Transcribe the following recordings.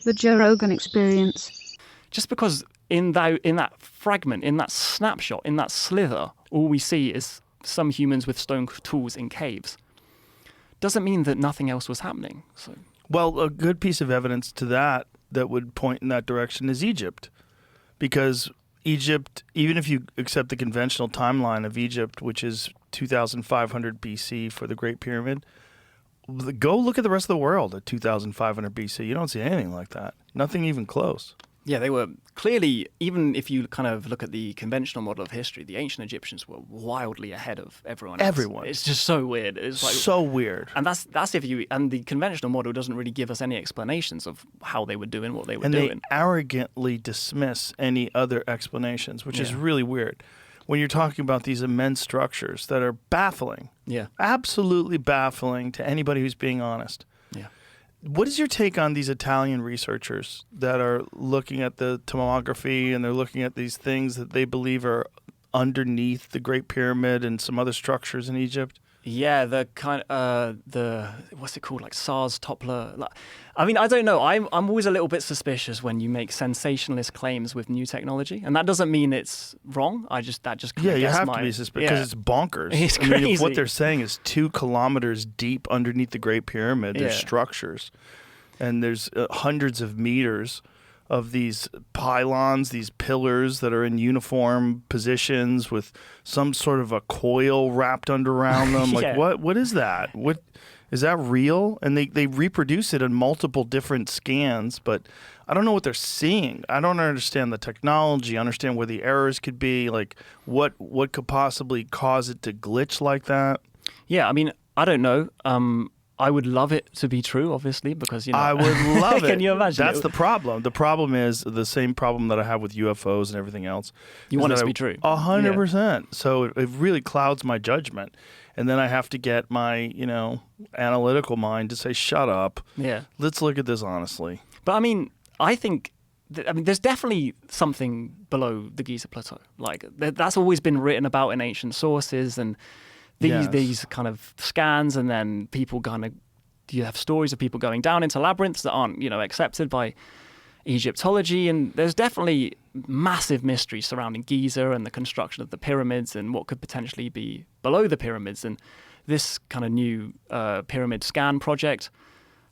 The Joe Rogan Experience. Just because in that fragment, in that snapshot, in that slither, all we see is some humans with stone tools in caves, doesn't mean that nothing else was happening. So, well, a good piece of evidence to that would point in that direction is Egypt. Because Egypt, even if you accept the conventional timeline of Egypt, which is 2,500 BC for the Great Pyramid, go look at the rest of the world at 2,500 BC. You don't see anything like that. Nothing even close. yeah, they were clearly, even if you kind of look at the conventional model of history, the ancient Egyptians were wildly ahead of everyone else. Everyone. It's just so weird. It's like, so weird. and that's if you, and the conventional model doesn't really give us any explanations of how they were doing what they were And doing. they arrogantly dismiss any other explanations, which is really weird. When you're talking about these immense structures that are baffling, absolutely baffling to anybody who's being honest. Yeah. What is your take on these Italian researchers that are looking at the tomography and they're looking at these things that they believe are underneath the Great Pyramid and some other structures in Egypt? Yeah, the kind the what's it called, like SARS Toppler. I mean, I don't know. I'm always a little bit suspicious when you make sensationalist claims with new technology, and that doesn't mean it's wrong. That just kind of you gets have my, to be suspicious because it's bonkers. It's I mean, if crazy. what they're saying is 2 kilometers deep underneath the Great Pyramid, there's structures, and there's hundreds of meters of these pylons, these pillars that are in uniform positions with some sort of a coil wrapped around them. Like, what is that? What is that real? And they reproduce it in multiple different scans, but I don't know what they're seeing. I don't understand the technology, understand where the errors could be, like what could possibly cause it to glitch like that. Yeah, I mean, I don't know. I would love it to be true, obviously, because, you know. I would love it. Can you imagine? That's the problem. The problem is the same problem that I have with UFOs and everything else. You want it to be true. 100%. So it really clouds my judgment. And then I have to get my, analytical mind to say, shut up. Yeah. Let's look at this honestly. But I mean, I think, there's definitely something below the Giza Plateau. Like, that's always been written about in ancient sources, and these kind of scans, and then people you have stories of people going down into labyrinths that aren't, accepted by Egyptology, and there's definitely massive mysteries surrounding Giza and the construction of the pyramids and what could potentially be below the pyramids. And this kind of new pyramid scan project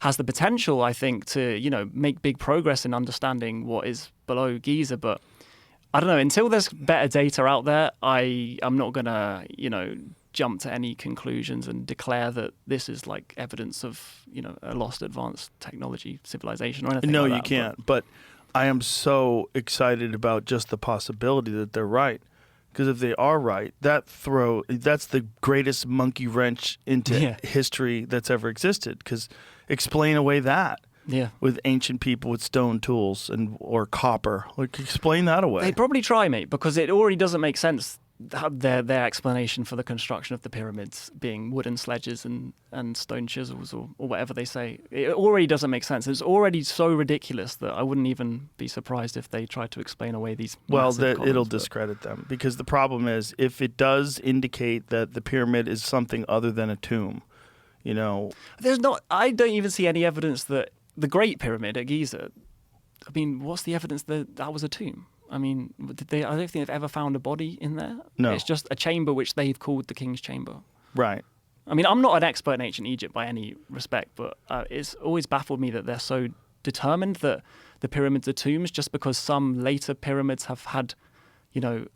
has the potential, I think, to, make big progress in understanding what is below Giza. But I don't know, until there's better data out there, I'm not going to, jump to any conclusions and declare that this is like evidence of, a lost advanced technology civilization or anything like that. No, you can't. But I am so excited about just the possibility that they're right. Because if they are right, that's the greatest monkey wrench into history that's ever existed. Because explain away that. Yeah, with ancient people with stone tools or copper. Like, explain that away. They'd probably try, mate, because it already doesn't make sense. Their explanation for the construction of the pyramids being wooden sledges and stone chisels or whatever they say, it already doesn't make sense. It's already so ridiculous that I wouldn't even be surprised if they tried to explain away these. It'll discredit them, because the problem is if it does indicate that the pyramid is something other than a tomb, there's not. I don't even see any evidence that the Great Pyramid at Giza. I mean, what's the evidence that was a tomb? I mean, I don't think they've ever found a body in there. No. It's just a chamber which they've called the King's Chamber. Right. I mean, I'm not an expert in ancient Egypt by any respect, but it's always baffled me that they're so determined that the pyramids are tombs just because some later pyramids have had,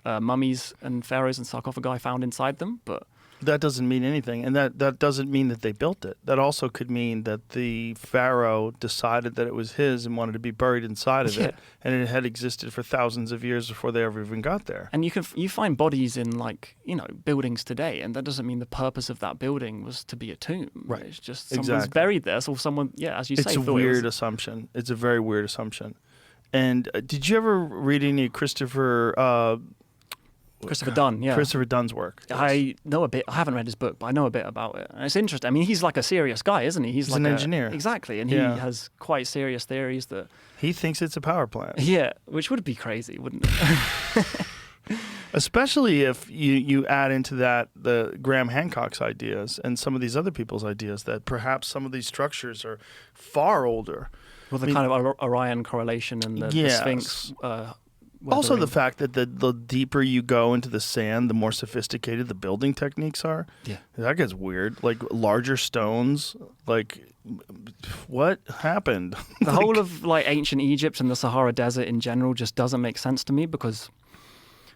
mummies and pharaohs and sarcophagi found inside them. But that doesn't mean anything, and that doesn't mean that they built it. That also could mean that the pharaoh decided that it was his and wanted to be buried inside of it, and it had existed for thousands of years before they ever even got there. And you find bodies in buildings today, and that doesn't mean the purpose of that building was to be a tomb. Right. It's just someone's buried there, so someone, as you say, it's a weird assumption. It's a very weird assumption. And did you ever read any Christopher Dunn, yeah. Christopher Dunn's work. I know a bit. I haven't read his book, but I know a bit about it. And it's interesting. I mean, he's like a serious guy, isn't he? He's like an engineer. Exactly. And he has quite serious theories that... He thinks it's a power plant. Yeah, which would be crazy, wouldn't it? Especially if you add into that the Graham Hancock's ideas and some of these other people's ideas that perhaps some of these structures are far older. Well, the kind of Orion correlation and the Sphinx. Also, the fact that the deeper you go into the sand, the more sophisticated the building techniques are. Yeah. That gets weird. Like larger stones. Like, what happened? The whole of like ancient Egypt and the Sahara Desert in general just doesn't make sense to me, because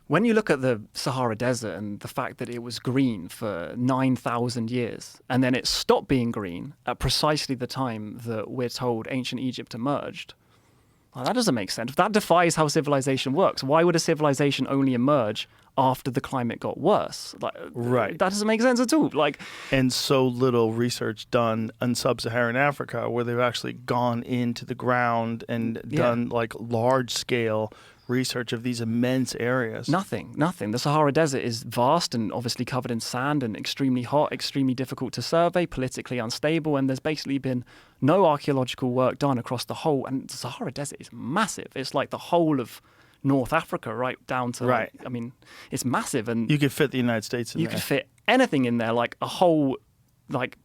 when you look at the Sahara Desert and the fact that it was green for 9,000 years and then it stopped being green at precisely the time that we're told ancient Egypt emerged, well, that doesn't make sense. That defies how civilization works. Why would a civilization only emerge after the climate got worse? That doesn't make sense at all. And so little research done in sub-Saharan Africa, where they've actually gone into the ground and done like large-scale research of these immense areas. Nothing. The Sahara Desert is vast and obviously covered in sand and extremely hot, extremely difficult to survey, politically unstable, and there's basically been no archaeological work done across the whole. And the Sahara Desert is massive. It's like the whole of North Africa, right down to it's massive, and you could fit the United States in there. You could fit anything in there, like a whole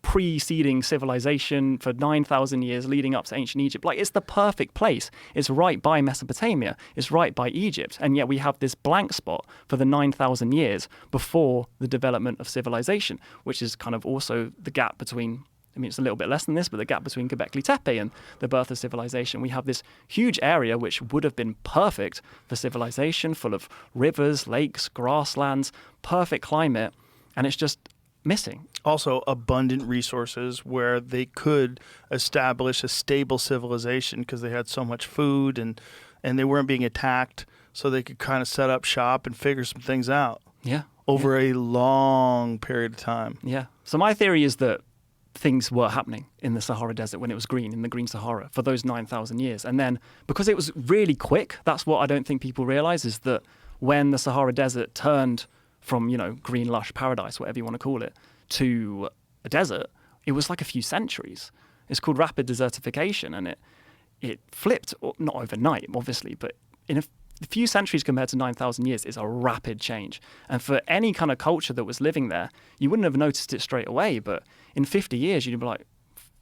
preceding civilization for 9,000 years leading up to ancient Egypt. It's the perfect place. It's right by Mesopotamia. It's right by Egypt. And yet we have this blank spot for the 9,000 years before the development of civilization, which is kind of also the gap between, it's a little bit less than this, but the gap between Göbekli Tepe and the birth of civilization. We have this huge area which would have been perfect for civilization, full of rivers, lakes, grasslands, perfect climate, and it's just missing. Also, abundant resources where they could establish a stable civilization because they had so much food and they weren't being attacked, so they could kind of set up shop and figure some things out. Yeah. Over a long period of time. Yeah. So my theory is that things were happening in the Sahara Desert when it was green, in the Green Sahara, for those 9,000 years. And then, because it was really quick, that's what I don't think people realize, is that when the Sahara Desert turned from, green, lush paradise, whatever you want to call it, to a desert, it was like a few centuries. It's called rapid desertification, and it flipped, not overnight, obviously, but in a few centuries compared to 9,000 years is a rapid change. And for any kind of culture that was living there, you wouldn't have noticed it straight away, but in 50 years, you'd be like,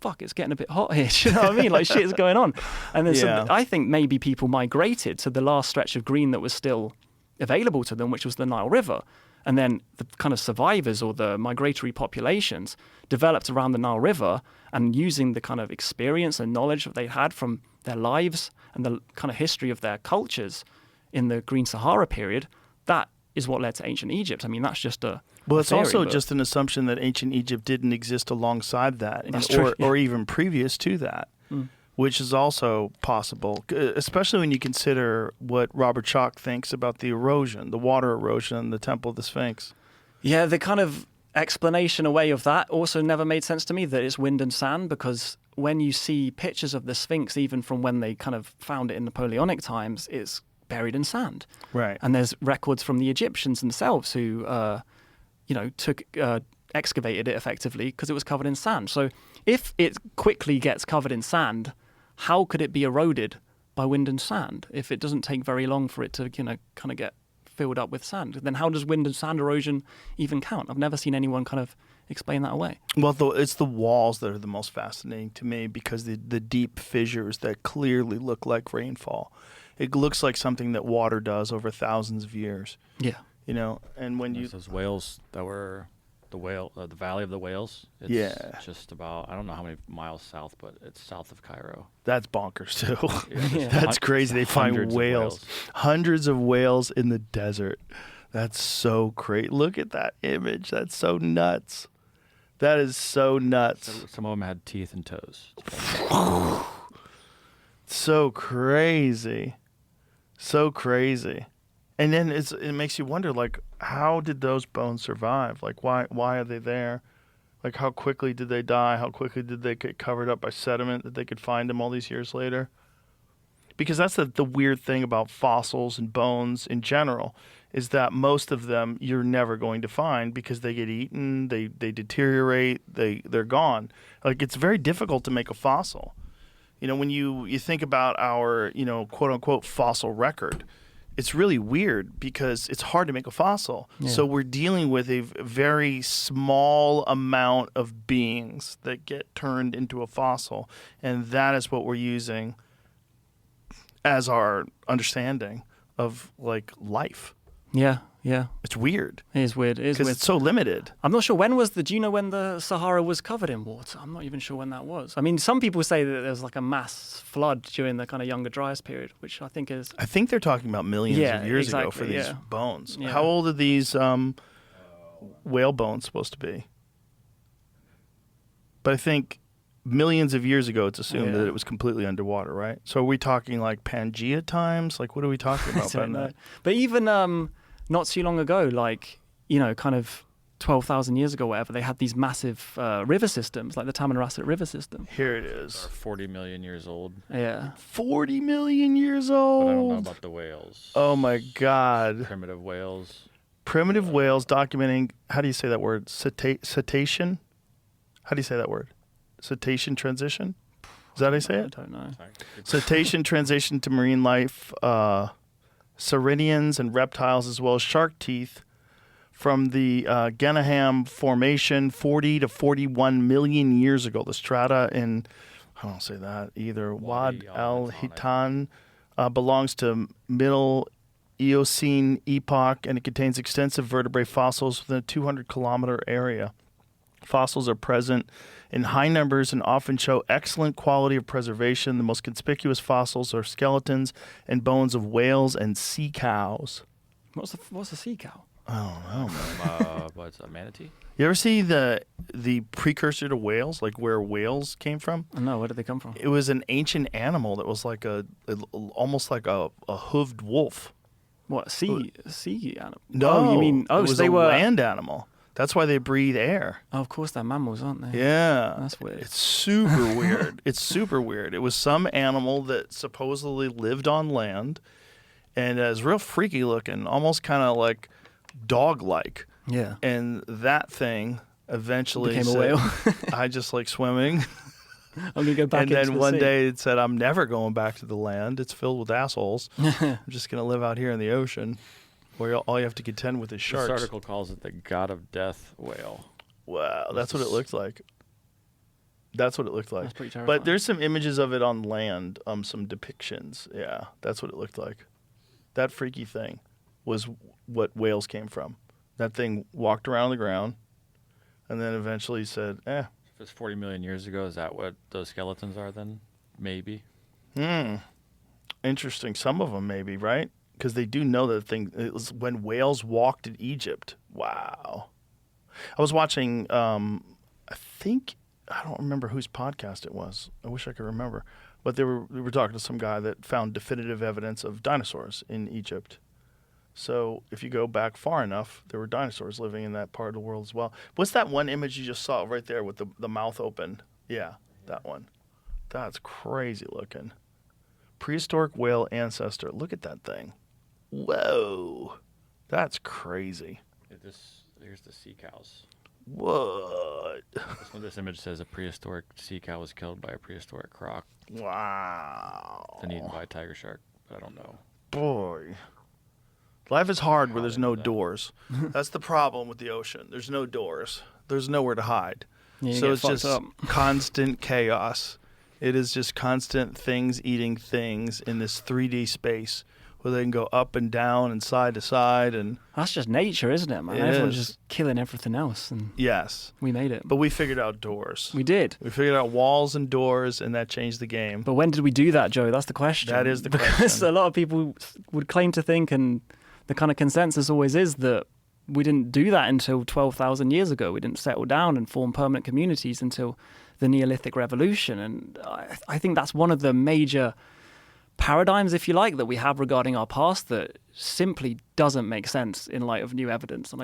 fuck, it's getting a bit hot here. Do you know what I mean? Like, shit's going on. And then so I think maybe people migrated to the last stretch of green that was still available to them, which was the Nile River. And then the kind of survivors or the migratory populations developed around the Nile River, and using the kind of experience and knowledge that they had from their lives and the kind of history of their cultures in the Green Sahara period, that is what led to ancient Egypt. That's just a Well, it's theory, also but just an assumption that ancient Egypt didn't exist alongside that, or even previous to that, which is also possible, especially when you consider what Robert Schoch thinks about the erosion, the water erosion in the Temple of the Sphinx. Yeah, the kind of explanation away of that also never made sense to me, that it's wind and sand, because when you see pictures of the Sphinx, even from when they kind of found it in Napoleonic times, it's buried in sand. Right. And there's records from the Egyptians themselves who, excavated it effectively because it was covered in sand. So if it quickly gets covered in sand, how could it be eroded by wind and sand if it doesn't take very long for it to, kind of get filled up with sand? Then how does wind and sand erosion even count? I've never seen anyone kind of explain that away. Well, it's the walls that are the most fascinating to me, because the deep fissures that clearly look like rainfall. It looks like something that water does over thousands of years. Yeah. And when those whales that were the Valley of the Whales. It's just about, I don't know how many miles south, but it's south of Cairo. That's bonkers too. Yeah. That's crazy. They find whales. Hundreds of whales in the desert. That's so crazy. Look at that image. That's so nuts. That is so nuts. Some of them had teeth and toes. So crazy. So crazy. And then it makes you wonder, like, how did those bones survive? Like, why are they there? Like, how quickly did they die? How quickly did they get covered up by sediment that they could find them all these years later? Because that's the weird thing about fossils and bones in general, is that most of them you're never going to find because they get eaten, they deteriorate, they're gone. Like, it's very difficult to make a fossil. When you think about our, quote unquote fossil record, it's really weird because it's hard to make a fossil. Yeah. So we're dealing with a very small amount of beings that get turned into a fossil. And that is what we're using as our understanding of like life. Yeah, yeah. It's weird. It is weird. It is because weird. it's so limited. I'm not sure do you know when the Sahara was covered in water? I'm not even sure when that was. I mean, some people say that there's like a mass flood during the kind of Younger Dryas period, which I think is... I think they're talking about millions of years ago for these bones. Yeah. How old are these whale bones supposed to be? But I think millions of years ago, it's assumed that it was completely underwater, right? So are we talking like Pangea times? Like, what are we talking about? I don't know. But even not too long ago, like, kind of 12,000 years ago, whatever, they had these massive river systems, like the Tamanrasset River system. Here it is. 40 million years old. Yeah. 40 million years old. But I don't know about the whales. Oh, my God. Primitive whales. Primitive whales documenting, how do you say that word? Cetacean? How do you say that word? Cetacean transition? Is that how you say it? I don't know. Cetacean transition to marine life, sauridians and reptiles, as well as shark teeth from the Genaham Formation 40 to 41 million years ago. The strata in, I don't say that either, Wad al-Hitan belongs to Middle Eocene epoch, and it contains extensive vertebrate fossils within a 200-kilometer area. Fossils are present in high numbers and often show excellent quality of preservation. The most conspicuous fossils are skeletons and bones of whales and sea cows. What's a sea cow? I don't know, man. What's a manatee? You ever see the precursor to whales, like where whales came from? No, where did they come from? It was an ancient animal that was like almost like a hooved wolf. What, sea animal? No, oh, you mean it was so they a were land animal. That's why they breathe air. Oh, of course, they're mammals, aren't they? Yeah. That's weird. It's super weird. It's super weird. It was some animal that supposedly lived on land and is real freaky looking, almost kind of like dog-like. Yeah. And that thing eventually became said, a whale. I just like swimming. I'm going to go back and into then the one sea. day it said, I'm never going back to the land. It's filled with assholes. I'm just going to live out here in the ocean where all you have to contend with is sharks. This article calls it the god of death whale. Wow, that's what it looked like. That's what it looked like. That's pretty terrifying. But there's some images of it on land, some depictions. Yeah, that's what it looked like. That freaky thing was what whales came from. That thing walked around the ground and then eventually said, If it's 40 million years ago, is that what those skeletons are then? Maybe. Interesting. Some of them maybe, right? Because they do know that thing. It was when whales walked in Egypt. Wow. I was watching, I don't remember whose podcast it was. I wish I could remember. But we were talking to some guy that found definitive evidence of dinosaurs in Egypt. So if you go back far enough, there were dinosaurs living in that part of the world as well. What's that one image you just saw right there with the mouth open? Yeah, that one. That's crazy looking. Prehistoric whale ancestor. Look at that thing. Whoa. That's crazy. Here's the sea cows. What? This image says a prehistoric sea cow was killed by a prehistoric croc. Wow. Then eaten by a tiger shark, but I don't know. Boy. Life is hard where there's no doors. That's the problem with the ocean. There's no doors. There's nowhere to hide. Yeah, So it's just constant chaos. It is just constant things eating things in this 3D space where they can go up and down and side to side. And that's just nature, isn't it, man? It Everyone's is. just killing everything else, and yes, we made it. but we figured out doors. We did. We figured out walls and doors, and that changed the game. But when did we do that, Joe? That's the question. That is the Because question. a lot of people would claim to think, and the kind of consensus always is that we didn't do that until 12,000 years ago. We didn't settle down and form permanent communities until the Neolithic Revolution. And I think that's one of the major paradigms, if you like, that we have regarding our past that simply doesn't make sense in light of new evidence. And